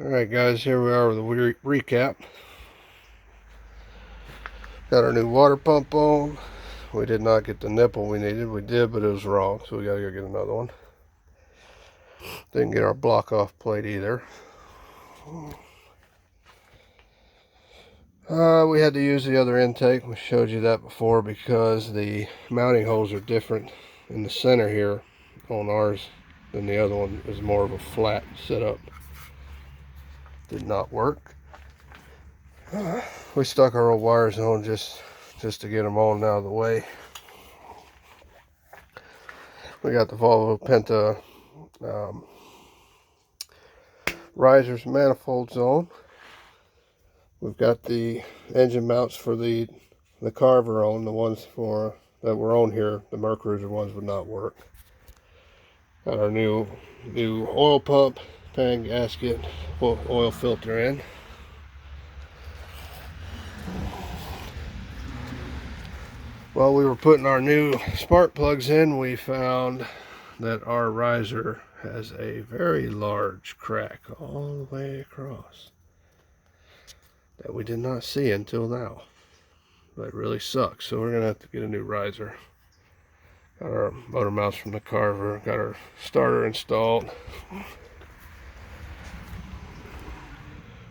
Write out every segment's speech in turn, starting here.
Alright guys, here we are with a recap. Got our new water pump on. We did not get the nipple we needed. We did, but it was wrong, so we gotta go get another one. Didn't get our block off plate either. We had to use the other intake. We showed you that before because the mounting holes are different in the center here on ours than the other one. Is more of a flat setup. Did not work. We stuck our old wires on just to get them on out of the way. We got the Volvo Penta risers manifolds on. We've got the engine mounts for the Carver on. The ones for that were on here, the Mercruiser ones, would not work. Got our new oil pump, pan gasket, oil filter in. While we were putting our new spark plugs in, we found that our riser has a very large crack all the way across that we did not see until now. That really sucks, so we're gonna have to get a new riser. Got our motor mounts from the Carver, got our starter installed.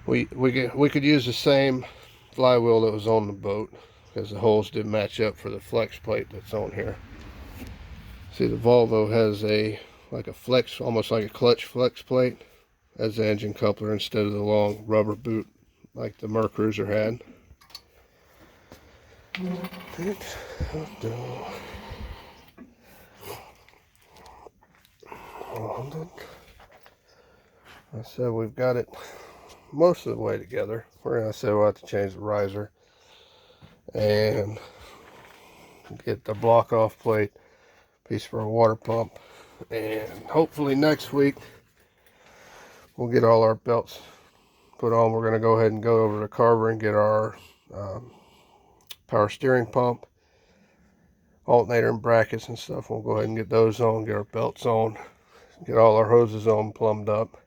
We could use the same flywheel that was on the boat, because the holes did match up for the flex plate that's on here. See, the Volvo has like a flex, almost like a clutch flex plate as the engine coupler instead of the long rubber boot like the Mercruiser had. I said we've got it most of the way together. I said we'll have to change the riser and get the block off plate, piece for a water pump, and hopefully next week we'll get all our belts put on. We're going to go ahead and go over to Carver and get our power steering pump, alternator and brackets and stuff. We'll go ahead and get those on, get our belts on, get all our hoses on, plumbed up.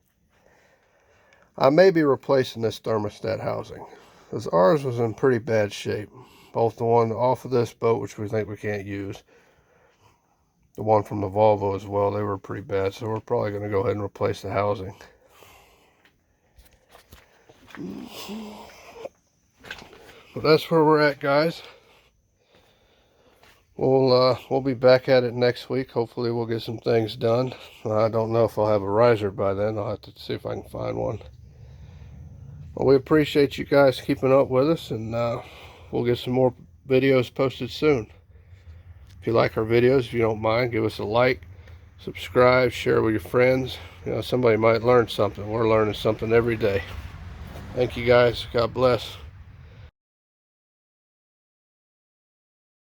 I may be replacing this thermostat housing, because ours was in pretty bad shape. Both the one off of this boat, which we think we can't use, the one from the Volvo as well, they were pretty bad, so we're probably going to go ahead and replace the housing. But that's where we're at, guys. We'll be back at it next week. Hopefully we'll get some things done. I don't know if I'll have a riser by then. I'll have to see if I can find one. Well, we appreciate you guys keeping up with us, and we'll get some more videos posted soon. If you like our videos, if you don't mind, give us a like, subscribe, share with your friends. You know, somebody might learn something. We're learning something every day. Thank you guys. God bless.